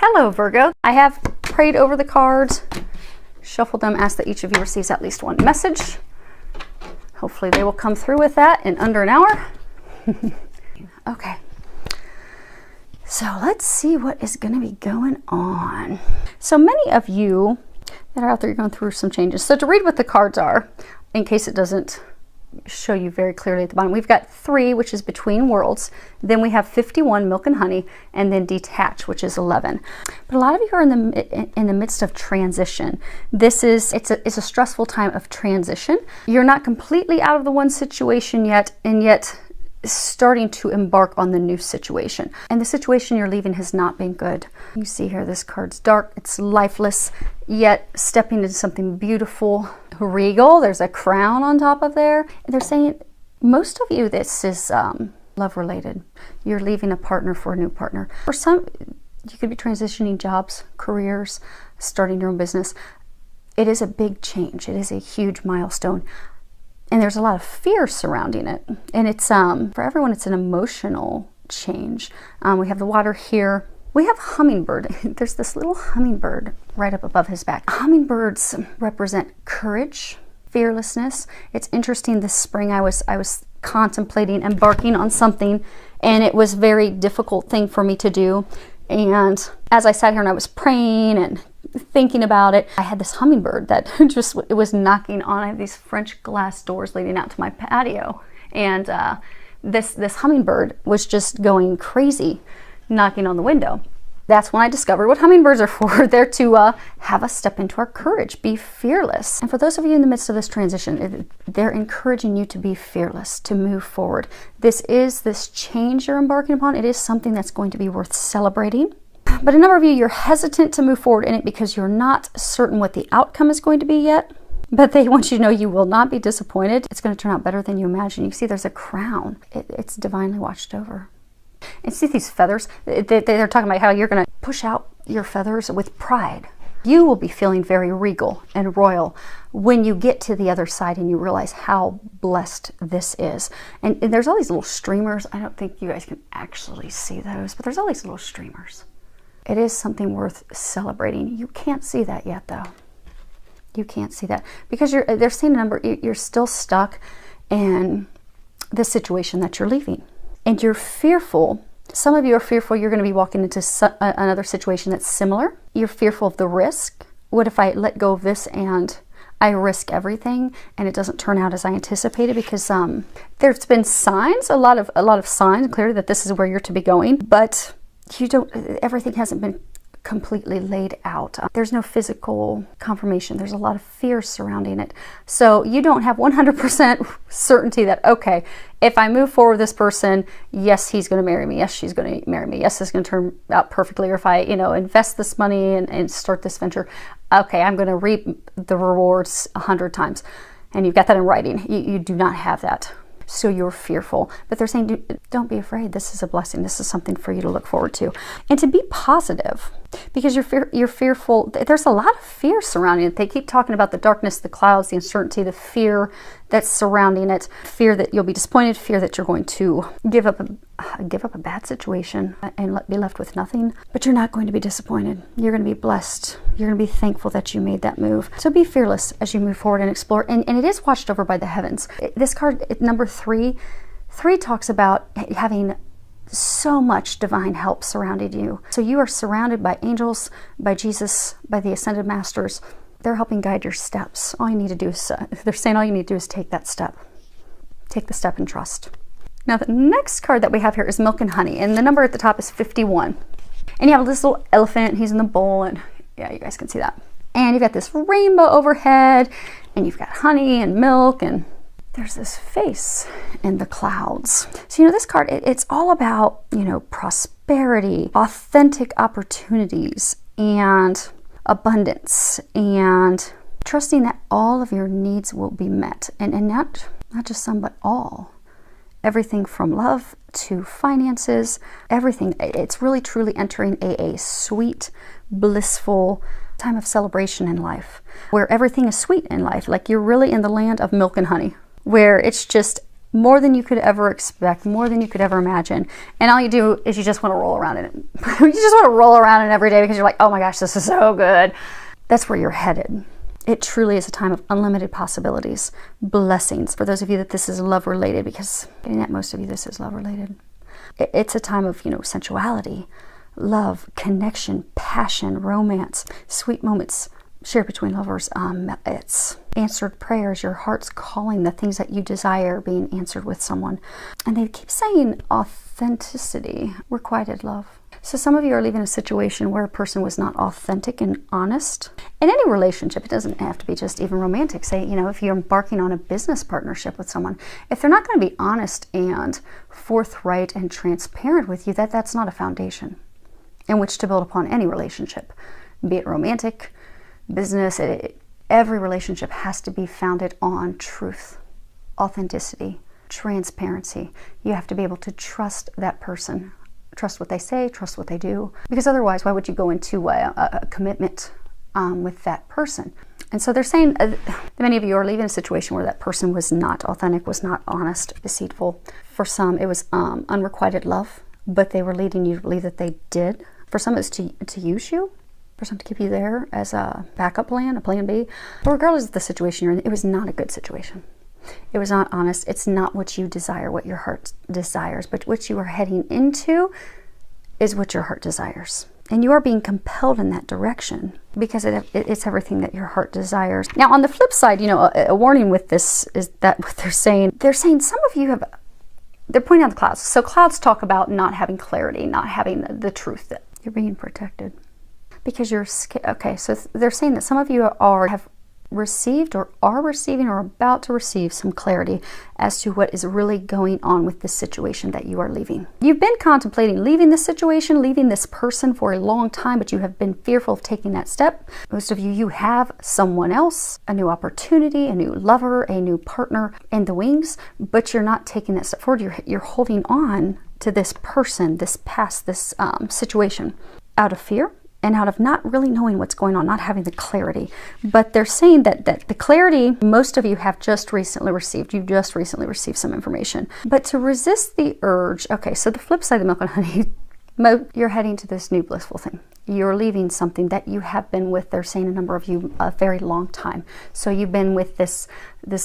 Hello, Virgo. I have prayed over the cards, shuffled them, asked that each of you receives at least one message. Hopefully they will come through with that in under an hour. Okay. So let's see what is going to be going on. So many of you that are out there, you're going through some changes. So to read what the cards are, in case it doesn't show you very clearly at the bottom, we've got 3, which is between worlds. Then we have 51, milk and honey, and then detach, which is 11. But a lot of you are in the midst of transition. It's a stressful time of transition. You're not completely out of the one situation yet, and yet starting to embark on the new situation. And the situation you're leaving has not been good. You see here, this card's dark, it's lifeless, yet stepping into something beautiful, regal. There's a crown on top of there. They're saying, most of you, this is love related. You're leaving a partner for a new partner. For some, you could be transitioning jobs, careers, starting your own business. It is a big change. It is a huge milestone. And there's a lot of fear surrounding it. And it's, for everyone, it's an emotional change. We have the water here. We have hummingbird. There's this little hummingbird right up above his back. Hummingbirds represent courage, fearlessness. It's interesting, this spring I was contemplating embarking on something, and it was a very difficult thing for me to do. And as I sat here and I was praying and thinking about it, I had this hummingbird that just, it was knocking on. I have these French glass doors leading out to my patio, and this hummingbird was just going crazy, knocking on the window. That's when I discovered what hummingbirds are for. They're to have us step into our courage, be fearless. And for those of you in the midst of this transition, they're encouraging you to be fearless, to move forward. This change you're embarking upon. It is something that's going to be worth celebrating. But a number of you, you're hesitant to move forward in it because you're not certain what the outcome is going to be yet. But they want you to know you will not be disappointed. It's going to turn out better than you imagine. You see there's a crown. It's divinely watched over. And see these feathers? They're talking about how you're going to push out your feathers with pride. You will be feeling very regal and royal when you get to the other side and you realize how blessed this is. And there's all these little streamers. I don't think you guys can actually see those, but there's all these little streamers. It is something worth celebrating. You can't see that yet, though. You can't see that because they're saying a number. You're still stuck in the situation that you're leaving. And you're fearful. Some of you are fearful you're going to be walking into another situation that's similar. You're fearful of the risk. What if I let go of this and I risk everything and it doesn't turn out as I anticipated? Because there's been signs, a lot of signs, clearly that this is where you're to be going, but everything hasn't been completely laid out. There's no physical confirmation. There's a lot of fear surrounding it. So you don't have 100% certainty that, okay, if I move forward with this person, yes, he's going to marry me. Yes, she's going to marry me. Yes, it's going to turn out perfectly. Or if I, invest this money and start this venture, okay, I'm going to reap the rewards 100 times. And you've got that in writing. You do not have that. So you're fearful. But they're saying, don't be afraid. This is a blessing. This is something for you to look forward to. And to be positive, because you're fearful. There's a lot of fear surrounding it. They keep talking about the darkness, the clouds, the uncertainty, the fear that's surrounding it. Fear that you'll be disappointed, fear that you're going to give up a bad situation and be left with nothing. But you're not going to be disappointed. You're going to be blessed. You're going to be thankful that you made that move. So be fearless as you move forward and explore. And it is watched over by the heavens. This card, number 3 talks about having so much divine help surrounded you. So you are surrounded by angels, by Jesus, by the ascended masters. They're helping guide your steps. All you need to do is, they're saying all you need to do is take that step. Take the step and trust. Now the next card that we have here is milk and honey, and the number at the top is 51. And you have this little elephant, he's in the bowl, and yeah, you guys can see that. And you've got this rainbow overhead, and you've got honey and milk, and there's this face in the clouds. So, this card, it's all about, prosperity, authentic opportunities, and abundance, and trusting that all of your needs will be met. And not just some, but all. Everything from love to finances, everything. It's really truly entering a sweet, blissful time of celebration in life, where everything is sweet in life. Like you're really in the land of milk and honey, where it's just more than you could ever expect, more than you could ever imagine. And all you do is you just want to roll around in it. You just want to roll around in it every day because you're like, oh my gosh, this is so good. That's where you're headed. It truly is a time of unlimited possibilities, blessings. For those of you that this is love related, because getting at most of you, this is love related. It's a time of, sensuality, love, connection, passion, romance, sweet moments shared between lovers. It's answered prayers, your heart's calling, the things that you desire being answered with someone. And they keep saying authenticity, requited love. So some of you are leaving a situation where a person was not authentic and honest. In any relationship, it doesn't have to be just even romantic. Say, if you're embarking on a business partnership with someone, if they're not going to be honest and forthright and transparent with you, that's not a foundation in which to build upon any relationship, be it romantic, business. Every relationship has to be founded on truth, authenticity, transparency. You have to be able to trust that person. Trust what they say, trust what they do, because otherwise, why would you go into a commitment with that person? And so they're saying many of you are leaving a situation where that person was not authentic, was not honest, deceitful. For some, it was unrequited love, but they were leading you to believe that they did. For some, it's to use you, for some to keep you there as a backup plan, a plan B. But regardless of the situation you're in, it was not a good situation. It was not honest. It's not what you desire, what your heart desires, but what you are heading into is what your heart desires. And you are being compelled in that direction because it's everything that your heart desires. Now, on the flip side, a warning with this is that what they're saying some of you they're pointing out the clouds. So clouds talk about not having clarity, not having the truth, that you're being protected because you're scared. Okay, so they're saying that some of you have received or are receiving or about to receive some clarity as to what is really going on with this situation that you are leaving. You've been contemplating leaving this situation, leaving this person for a long time, but you have been fearful of taking that step. Most of you have someone else, a new opportunity, a new lover, a new partner in the wings, but you're not taking that step forward. You're holding on to this person, this past, this situation out of fear and out of not really knowing what's going on, not having the clarity. But they're saying that the clarity most of you have just recently received. You've just recently received some information. But to resist the urge, okay, so the flip side of milk and honey, you're heading to this new blissful thing. You're leaving something that you have been with, they're saying a number of you, a very long time. So you've been with this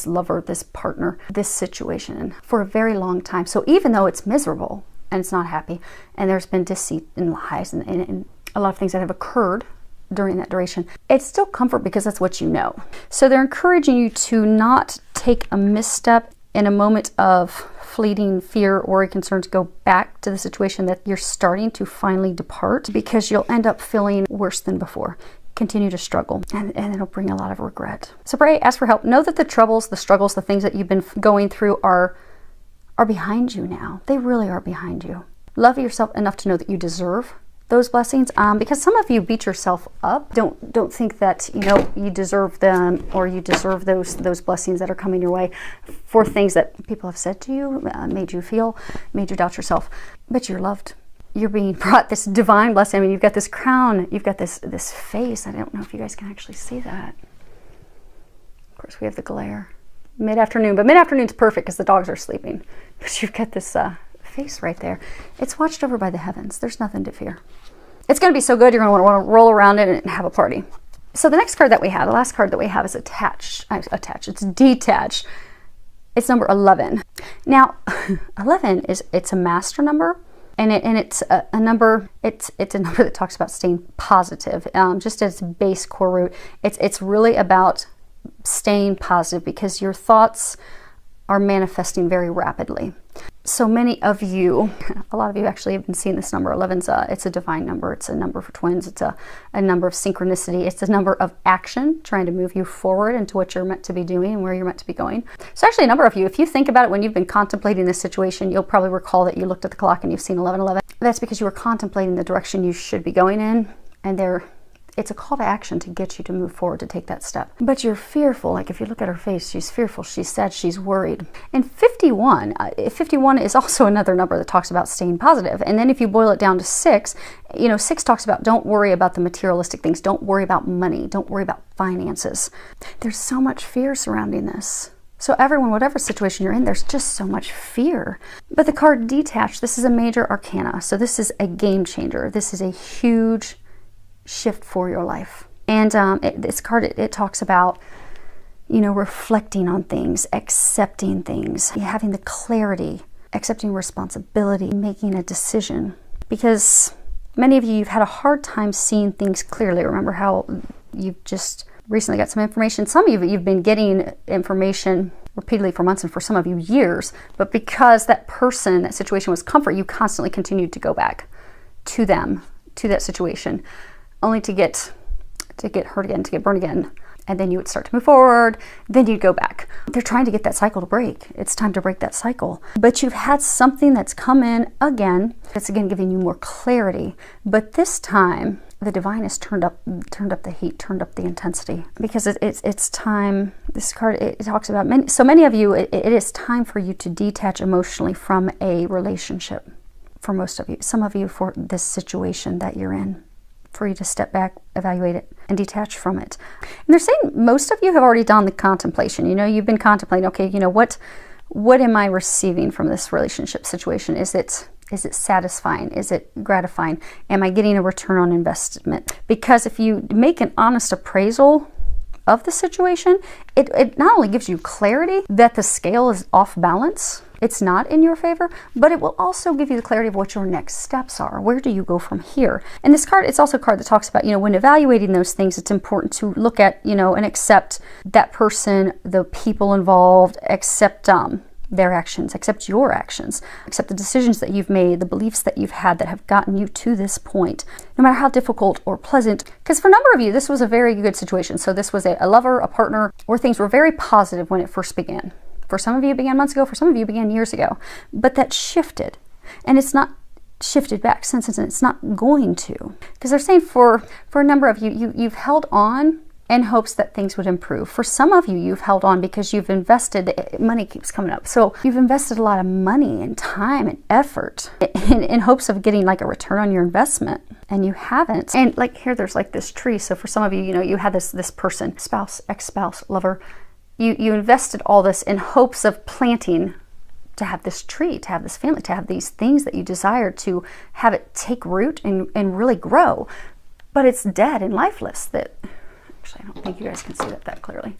lover, this partner, this situation for a very long time. So even though it's miserable and it's not happy, and there's been deceit and lies and a lot of things that have occurred during that duration, it's still comfort because that's what you know. So they're encouraging you to not take a misstep in a moment of fleeting fear or concerns. Go back to the situation that you're starting to finally depart, because you'll end up feeling worse than before. Continue to struggle, and it'll bring a lot of regret. So pray, ask for help. Know that the troubles, the struggles, the things that you've been going through are behind you now. They really are behind you. Love yourself enough to know that you deserve those blessings, because some of you beat yourself up. Don't think that you deserve them, or you deserve those blessings that are coming your way for things that people have said to you, made you doubt yourself. But you're loved. You're being brought this divine blessing. I mean, you've got this crown, you've got this face. I don't know if you guys can actually see that. Of course, we have the glare. Mid-afternoon, but mid-afternoon's perfect because the dogs are sleeping. But you've got this face right there. It's watched over by the heavens. There's nothing to fear. It's going to be so good, you're going to want to roll around it and have a party. So the next card that we have, the last card that we have, is it's detached. It's number 11. Now, 11 it's a master number, and it's a number. It's a number that talks about staying positive. Just as base core root, it's really about staying positive, because your thoughts are manifesting very rapidly. So many of you, a lot of you actually have been seeing this number. 11's it's a divine number. It's a number for twins. It's a number of synchronicity. It's a number of action, trying to move you forward into what you're meant to be doing and where you're meant to be going. So actually a number of you, if you think about it, when you've been contemplating this situation, you'll probably recall that you looked at the clock and you've seen 11:11. That's because you were contemplating the direction you should be going in, and it's a call to action to get you to move forward, to take that step. But you're fearful. Like if you look at her face, she's fearful, she's sad, she's worried. And 51 is also another number that talks about staying positive. And then if you boil it down to 6, 6 talks about don't worry about the materialistic things. Don't worry about money. Don't worry about finances. There's so much fear surrounding this. So everyone, whatever situation you're in, there's just so much fear. But the card Detached, this is a major arcana. So this is a game changer. This is a huge shift for your life. And this card, it talks about, you know, reflecting on things, accepting things, having the clarity, accepting responsibility, making a decision. Because many of you, you've had a hard time seeing things clearly. Remember how you've just recently got some information. Some of you, you've been getting information repeatedly for months, and for some of you years, but because that person, that situation was comfort, you constantly continued to go back to them, to that situation, only to get hurt again, to get burned again. And then you would start to move forward, then you'd go back. They're trying to get that cycle to break. It's time to break that cycle. But you've had something that's come in again, that's again giving you more clarity. But this time, the divine has turned up the heat, turned up the intensity. Because it's time, this card, it talks about, many of you, it is time for you to detach emotionally from a relationship. For most of you, some of you for this situation that you're in. For you to step back, evaluate it, and detach from it. And they're saying most of you have already done the contemplation. You know, you've been contemplating, okay, you know, what am I receiving from this relationship situation? Is it satisfying? Is it gratifying? Am I getting a return on investment? Because if you make an honest appraisal of the situation, it not only gives you clarity that the scale is off balance, it's not in your favor, but it will also give you the clarity of what your next steps are. Where do you go from here? And this card, it's also a card that talks about, you know, when evaluating those things, it's important to look at, you know, and accept that person, the people involved, accept their actions, accept your actions, accept the decisions that you've made, the beliefs that you've had that have gotten you to this point, no matter how difficult or pleasant. Because for a number of you, this was a very good situation. So this was a lover, a partner, where things were very positive when it first began. For some of you, it began months ago. For some of you, it began years ago. But that shifted. And it's not shifted back since, and it's not going to. Because they're saying for a number of you, you've held on in hopes that things would improve. For some of you, you've held on because you've invested, money keeps coming up. So you've invested a lot of money and time and effort in hopes of getting like a return on your investment. And you haven't. And like here, there's like this tree. So for some of you, you know, you had this person, spouse, ex-spouse, lover. You invested all this in hopes of planting, to have this tree, to have this family, to have these things that you desire, to have it take root and really grow. But it's dead and lifeless. That actually, I don't think you guys can see that clearly.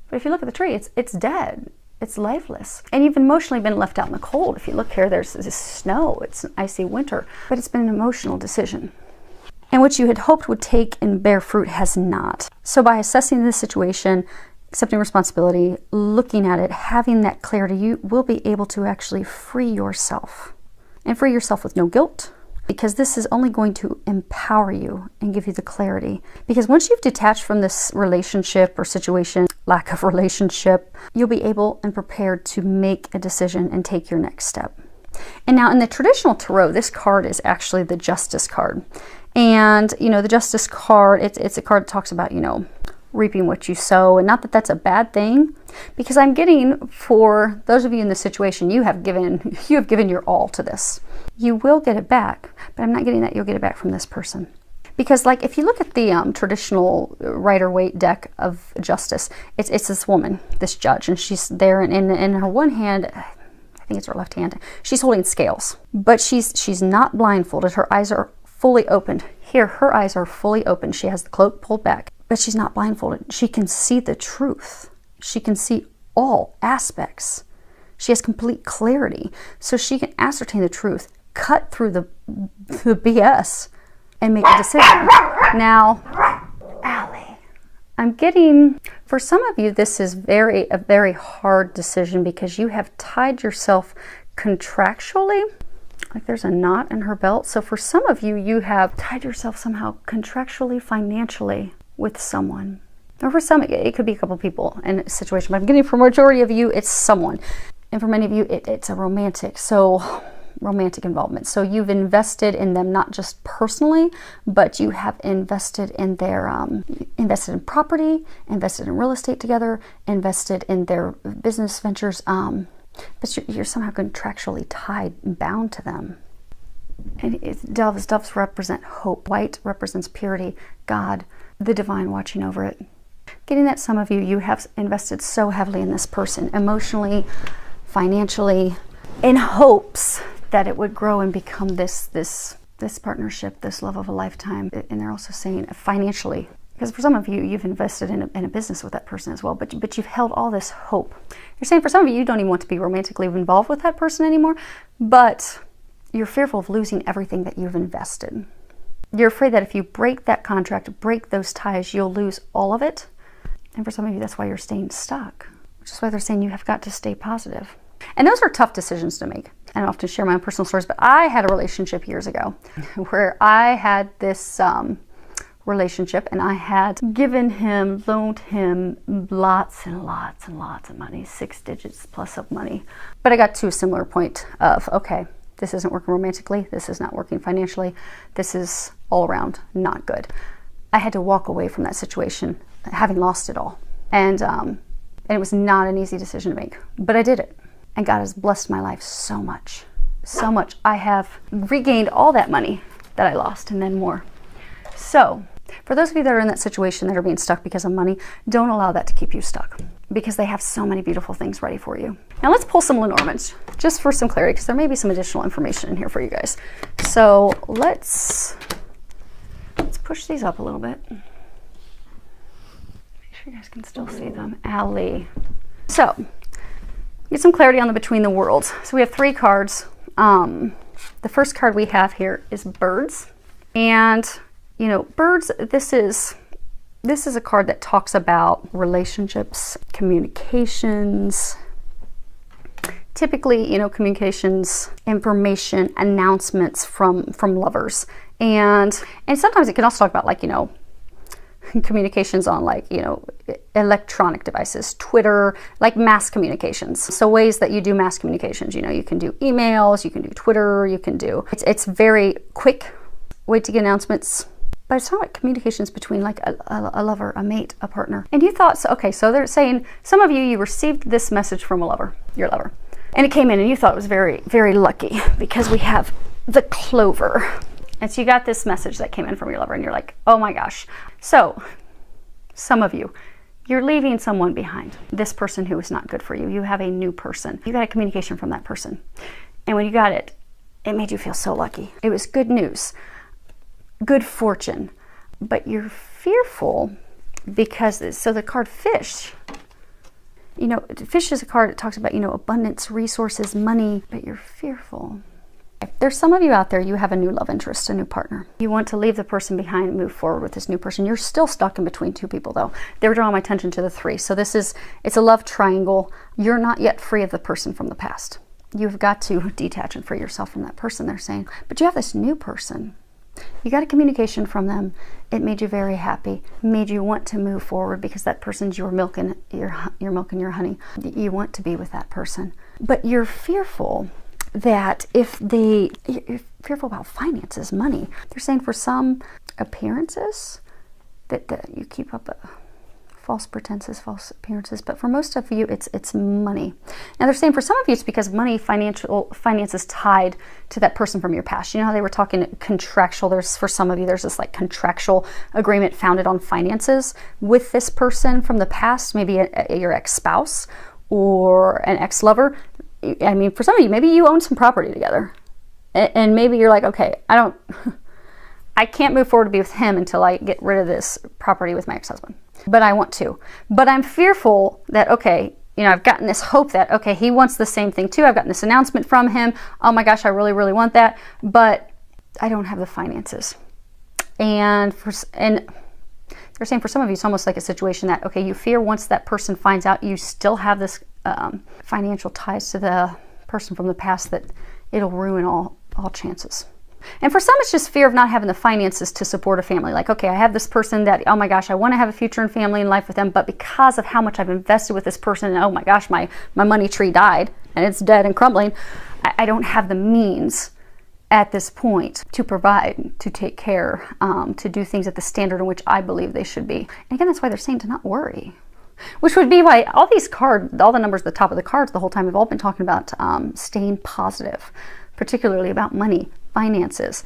But if you look at the tree, it's dead. It's lifeless. And you've emotionally been left out in the cold. If you look here, there's this snow. It's an icy winter. But it's been an emotional decision. And what you had hoped would take and bear fruit has not. So by assessing this situation, accepting responsibility, looking at it, having that clarity, you will be able to actually free yourself. And free yourself with no guilt, because this is only going to empower you and give you the clarity. Because once you've detached from this relationship or situation, lack of relationship, you'll be able and prepared to make a decision and take your next step. And now in the traditional tarot, this card is actually the Justice card. And, you know, the Justice card, it's a card that talks about, you know, reaping what you sow. And not that that's a bad thing, because I'm getting, for those of you in this situation, you have given your all to this. You will get it back, but I'm not getting that you'll get it back from this person. Because like if you look at the traditional Rider-Waite deck of Justice, it's this woman, this judge, and she's there, and in her one hand, I think it's her left hand, she's holding scales, but she's not blindfolded. Her eyes are fully opened. Here, her eyes are fully open. She has the cloak pulled back, but she's not blindfolded. She can see the truth. She can see all aspects. She has complete clarity. So she can ascertain the truth, cut through the BS, and make a decision. Now, Allie, I'm getting, for some of you, this is a very hard decision, because you have tied yourself contractually. Like there's a knot in her belt. So for some of you, you have tied yourself somehow contractually, financially with someone. Or for some, it could be a couple people in a situation, but I'm getting for majority of you, it's someone. And for many of you, it's a romantic involvement. So you've invested in them, not just personally, but you have invested in their, invested in property, invested in real estate together, invested in their business ventures, but you're somehow contractually tied and bound to them. And doves represent hope. White represents purity, God, the divine watching over it. getting that some of you, you have invested so heavily in this person, emotionally, financially, in hopes that it would grow and become this partnership, this love of a lifetime. And they're also saying financially, because for some of you, you've invested in a business with that person as well, but you've held all this hope. You're saying for some of you, you don't even want to be romantically involved with that person anymore, but you're fearful of losing everything that you've invested. You're afraid that if you break that contract, break those ties, you'll lose all of it. And for some of you, that's why you're staying stuck, which is why they're saying you have got to stay positive. And those are tough decisions to make. I don't often share my own personal stories, but I had a relationship years ago where I had this relationship, and I had loaned him lots and lots and lots of money, 6 digits plus of money. But I got to a similar point of, okay, this isn't working romantically, this is not working financially, this is all around not good. I had to walk away from that situation, having lost it all. And it was not an easy decision to make, but I did it. And God has blessed my life so much, so much. I have regained all that money that I lost and then more. So for those of you that are in that situation that are being stuck because of money, don't allow that to keep you stuck, because they have so many beautiful things ready for you. Now let's pull some Lenormand just for some clarity, because there may be some additional information in here for you guys. So let's push these up a little bit. Make sure you guys can still see them. Allie. So get some clarity on the between the worlds. So we have 3 cards. The first card we have here is birds. And you know, birds, this is a card that talks about relationships, communications, typically, you know, communications, information, announcements from lovers. And sometimes it can also talk about, like, you know, communications on, like, you know, electronic devices, Twitter, like mass communications. So ways that you do mass communications, you know, you can do emails, you can do Twitter, you can do, it's very quick way to get announcements. But it's not like communications between, like, a lover, a mate, a partner. And you thought, so, okay, so they're saying, some of you received this message from a lover, your lover. And it came in and you thought it was very, very lucky, because we have the clover. And so you got this message that came in from your lover and you're like, oh my gosh. So some of you, you're leaving someone behind, this person who is not good for you. You have a new person. You got a communication from that person. And when you got it, it made you feel so lucky. It was good news. Good fortune, but you're fearful because, so the card fish, you know, fish is a card that talks about, you know, abundance, resources, money, but you're fearful. There's some of you out there, you have a new love interest, a new partner. You want to leave the person behind and move forward with this new person. You're still stuck in between 2 people though. They're drawing my attention to the 3. So it's a love triangle. You're not yet free of the person from the past. You've got to detach and free yourself from that person, they're saying. But you have this new person. You got a communication from them. It made you very happy, made you want to move forward, because that person's your milk and your honey. You want to be with that person. But you're fearful that you're fearful about finances, money. They're saying for some appearances that you keep up false pretenses, false appearances, but for most of you, it's money. Now they're saying for some of you, it's because money, finance is tied to that person from your past. You know how they were talking contractual, for some of you, there's this like contractual agreement founded on finances with this person from the past, maybe your ex-spouse or an ex-lover. I mean, for some of you, maybe you own some property together, and maybe you're like, okay, I can't move forward to be with him until I get rid of this property with my ex-husband. But I want to. But I'm fearful that, okay, you know, I've gotten this hope that, okay, he wants the same thing too. I've gotten this announcement from him. Oh my gosh, I really, really want that. But I don't have the finances. And they're saying for some of you, it's almost like a situation that, okay, you fear once that person finds out you still have this financial ties to the person from the past, that it'll ruin all chances. And for some, it's just fear of not having the finances to support a family. Like, okay, I have this person that, oh my gosh, I want to have a future and family and life with them, but because of how much I've invested with this person, and oh my gosh, my money tree died and it's dead and crumbling, I don't have the means at this point to provide, to take care, to do things at the standard in which I believe they should be. And again, that's why they're saying to not worry. Which would be why all these cards, all the numbers at the top of the cards the whole time, have all been talking about staying positive, particularly about money, finances.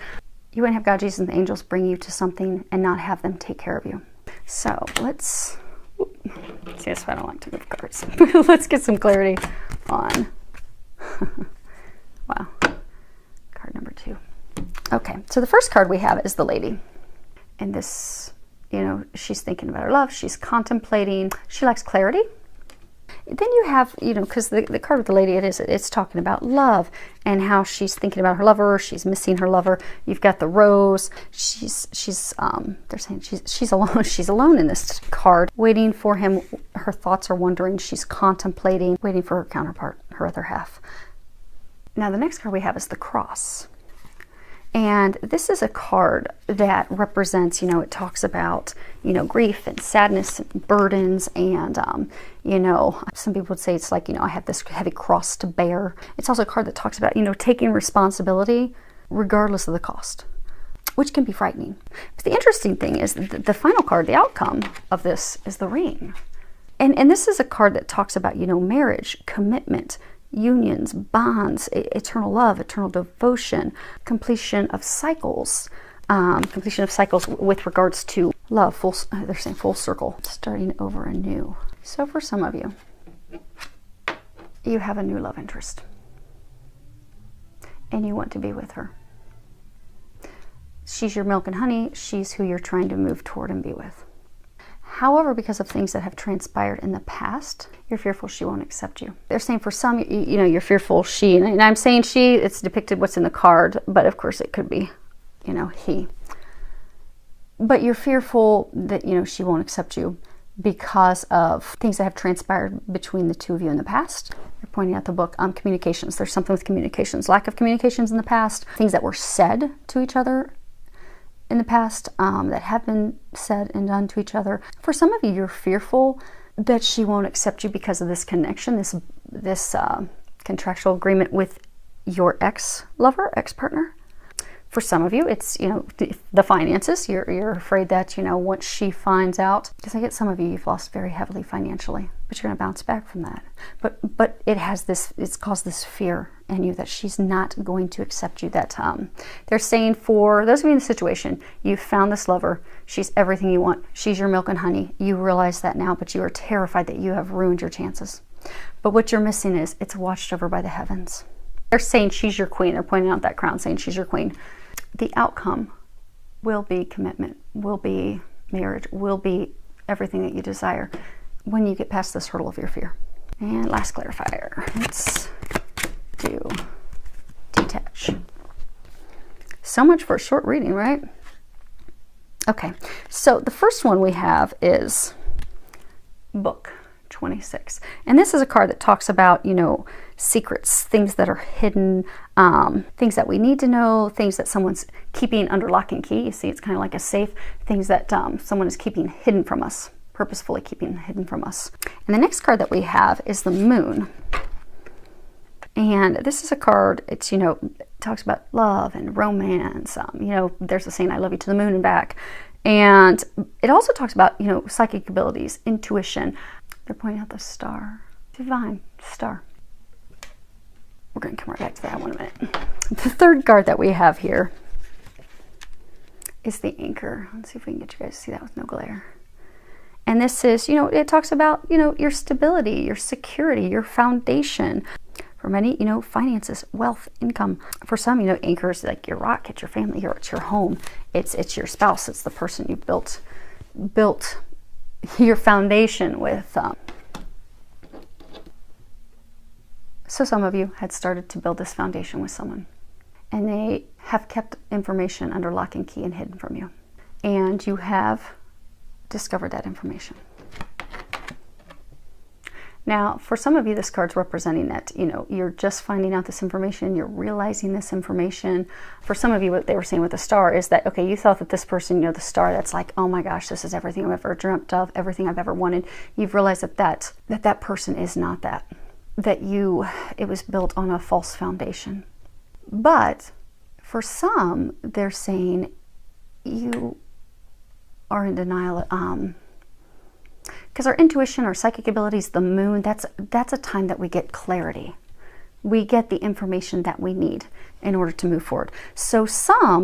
You wouldn't have God, Jesus, and the angels bring you to something and not have them take care of you. So let's See, that's why I don't like to move cards. Let's get some clarity on, wow, card number 2. Okay, so the first card we have is the Lady. And this, you know, she's thinking about her love. She's contemplating. She likes clarity. Then you have, you know, because the card with the Lady, it's talking about love and how she's thinking about her lover. She's missing her lover. You've got the Rose. They're saying she's alone. She's alone in this card, waiting for him. Her thoughts are wandering. She's contemplating, waiting for her counterpart, her other half. Now the next card we have is the Cross. And this is a card that represents, you know, it talks about, you know, grief and sadness and burdens. And, you know, some people would say it's like, you know, I have this heavy cross to bear. It's also a card that talks about, you know, taking responsibility regardless of the cost, which can be frightening. But the interesting thing is the final card, the outcome of this, is the Ring. And this is a card that talks about, you know, marriage, commitment, unions, bonds, eternal love, eternal devotion, completion of cycles with regards to love. They're saying full circle, starting over anew. So for some of you, you have a new love interest and you want to be with her. She's your milk and honey. She's who you're trying to move toward and be with. However, because of things that have transpired in the past, you're fearful she won't accept you. They're saying for some, you know, you're fearful she, and I'm saying she, it's depicted what's in the card, but of course it could be, you know, he. But you're fearful that, you know, she won't accept you because of things that have transpired between the two of you in the past. You're pointing out the book, communications. There's something with communications, lack of communications in the past, things that were said to each other in the past, that have been said and done to each other. For some of you, you're fearful that she won't accept you because of this connection, this contractual agreement with your ex-lover, ex-partner. For some of you, it's, you know, the finances. You're afraid that, you know, once she finds out, because I get some of you, you've lost very heavily financially, but you're going to bounce back from that. But it's caused this fear in you that she's not going to accept you. That they're saying for those of you in the situation, you found this lover. She's everything you want. She's your milk and honey. You realize that now, but you are terrified that you have ruined your chances. But what you're missing is it's watched over by the heavens. They're saying she's your queen. They're pointing out that crown, saying she's your queen. The outcome will be commitment, will be marriage, will be everything that you desire when you get past this hurdle of your fear. And last clarifier, let's do detach. So much for a short reading, right? Okay, so the first one we have is Book 26. And this is a card that talks about, you know, secrets, things that are hidden, things that we need to know, things that someone's keeping under lock and key. You see, it's kind of like a safe, things that someone is keeping hidden from us, purposefully keeping hidden from us. And the next card that we have is the Moon. And this is a card, it's, you know, it talks about love and romance. You know, there's a saying, I love you to the moon and back. And it also talks about, you know, psychic abilities, intuition. They're pointing out the star, divine star. We're going to come right back to that one in a minute. The third card that we have here is the Anchor. Let's see if we can get you guys to see that with no glare. And this is, you know, it talks about, you know, your stability, your security, your foundation. For many, you know, finances, wealth, income. For some, you know, Anchor is like your rock, it's your family, it's your home, it's your spouse, it's the person you built your foundation with. So some of you had started to build this foundation with someone, and they have kept information under lock and key and hidden from you, and you have discovered that information. Now, for some of you, this card's representing that, you know, you're just finding out this information, you're realizing this information. For some of you, what they were saying with the star is that, okay, you thought that this person, you know, the star, that's like, oh my gosh, this is everything I've ever dreamt of, everything I've ever wanted. You've realized that person is not that. It was built on a false foundation. But for some, they're saying you are in denial. Because our intuition, our psychic abilities, the moon, that's a time that we get clarity. We get the information that we need in order to move forward. So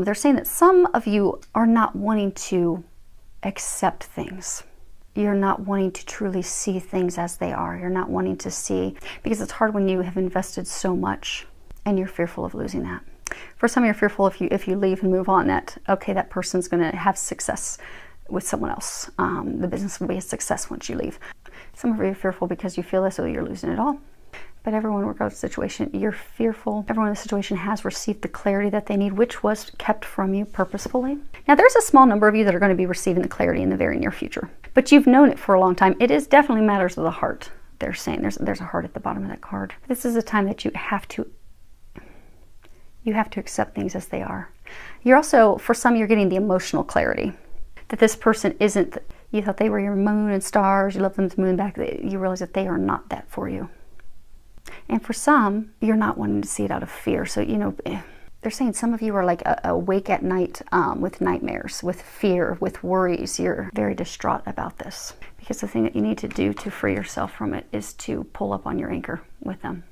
they're saying that some of you are not wanting to accept things. you're not wanting to truly see things as they are. You're not wanting to see, because it's hard when you have invested so much and you're fearful of losing that. For some, you're fearful if you leave and move on, that, okay, that person's going to have success with someone else. The business will be a success once you leave. Some of you are fearful because you feel as though you're losing it all. But everyone, regardless of the situation, you're fearful. Everyone in the situation has received the clarity that they need, which was kept from you purposefully. Now, there's a small number of you that are going to be receiving the clarity in the very near future. But you've known it for a long time. It is definitely matters of the heart. They're saying there's a heart at the bottom of that card. This is a time that you have to accept things as they are. You're also, for some, you're getting the emotional clarity. That this person isn't, you thought they were your moon and stars, you love them to moon back, you realize that they are not that for you. And for some, you're not wanting to see it out of fear. So, you know, they're saying some of you are like awake at night with nightmares, with fear, with worries. You're very distraught about this. Because the thing that you need to do to free yourself from it is to pull up on your anchor with them.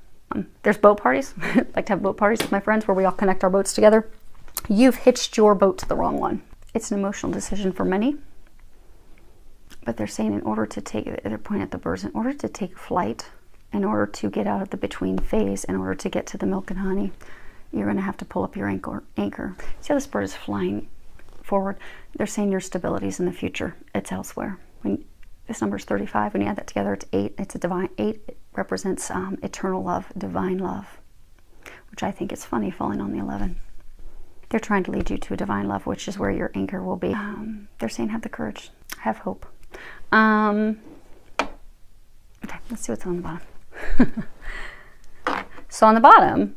There's boat parties. I like to have boat parties with my friends where we all connect our boats together. You've hitched your boat to the wrong one. It's an emotional decision for many. But they're saying in order to take, they're pointing at the birds, in order to take flight, in order to get out of the between phase, in order to get to the milk and honey, you're going to have to pull up your anchor. See how this bird is flying forward? They're saying your stability is in the future. It's elsewhere. When this number is 35, when you add that together, it's 8. It's a divine 8. It represents eternal love, divine love, which I think is funny falling on the 11. They're trying to lead you to a divine love, which is where your anchor will be. They're saying have the courage, have hope. Okay, let's see what's on the bottom. So on the bottom,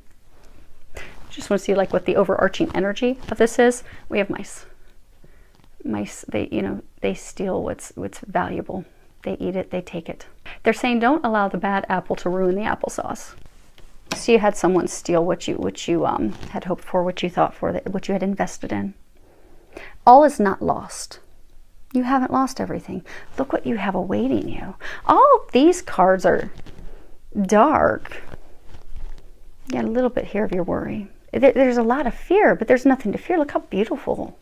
just want to see like what the overarching energy of this is. We have mice. Mice, they steal what's valuable. They eat it, they take it. They're saying don't allow the bad apple to ruin the applesauce. So you had someone steal what you had hoped for, what you thought for, what you had invested in. All is not lost. You haven't lost everything. Look what you have awaiting you. All of these cards are dark. You got a little bit here of your worry. There's a lot of fear, but there's nothing to fear. Look how beautiful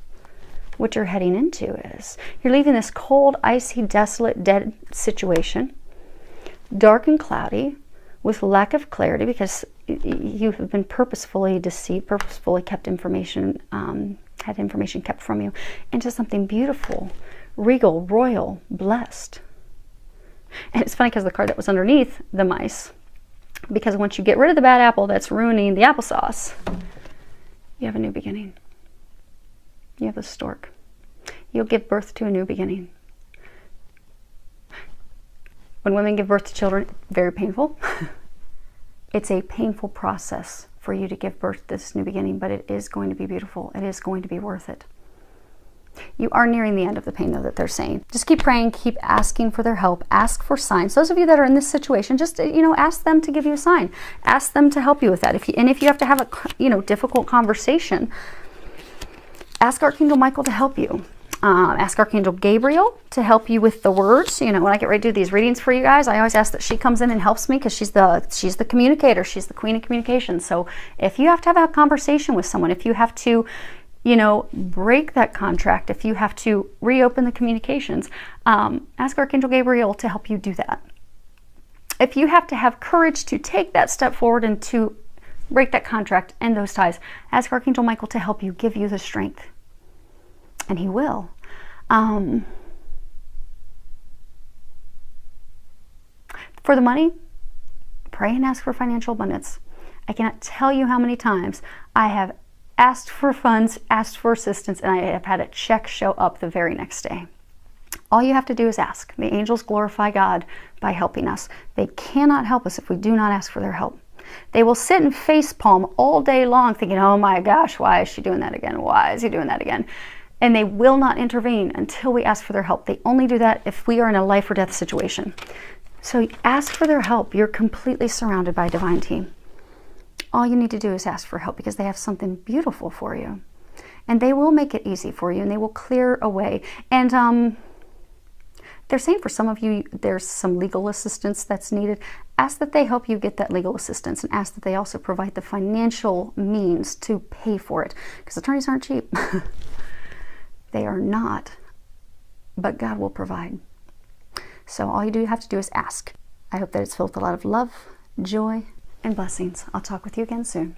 what you're heading into is. You're leaving this cold, icy, desolate, dead situation, dark and cloudy, with lack of clarity, because you have been purposefully deceived, purposefully kept information, had information kept from you, into something beautiful, regal, royal, blessed. And it's funny because the card that was underneath the mice, because once you get rid of the bad apple that's ruining the applesauce, you have a new beginning. You have the stork. You'll give birth to a new beginning. When women give birth to children, very painful. It's a painful process for you to give birth to this new beginning, but it is going to be beautiful. It is going to be worth it. You are nearing the end of the pain, though, that they're saying. Just keep praying, keep asking for their help, ask for signs. Those of you that are in this situation, just, ask them to give you a sign. Ask them to help you with that. If you have to have a, difficult conversation, ask Archangel Michael to help you. Ask Archangel Gabriel to help you with the words. When I get ready to do these readings for you guys, I always ask that she comes in and helps me, because she's the communicator. She's the queen of communication. So if you have to have a conversation with someone, if you have to, break that contract, if you have to reopen the communications, ask Archangel Gabriel to help you do that. If you have to have courage to take that step forward and to break that contract and those ties, ask Archangel Michael to help you, give you the strength. And he will. For the money, pray and ask for financial abundance. I cannot tell you how many times I have asked for funds, asked for assistance, and I have had a check show up the very next day. All you have to do is ask. The angels glorify God by helping us. They cannot help us if we do not ask for their help. They will sit and facepalm all day long thinking, oh my gosh, why is she doing that again? Why is he doing that again? And they will not intervene until we ask for their help. They only do that if we are in a life or death situation. So ask for their help. You're completely surrounded by a divine team. All you need to do is ask for help, because they have something beautiful for you. And they will make it easy for you, and they will clear away. And they're saying for some of you, there's some legal assistance that's needed. Ask that they help you get that legal assistance, and ask that they also provide the financial means to pay for it, because attorneys aren't cheap. They are not, but God will provide. So all you do have to do is ask. I hope that it's filled with a lot of love, joy, and blessings. I'll talk with you again soon.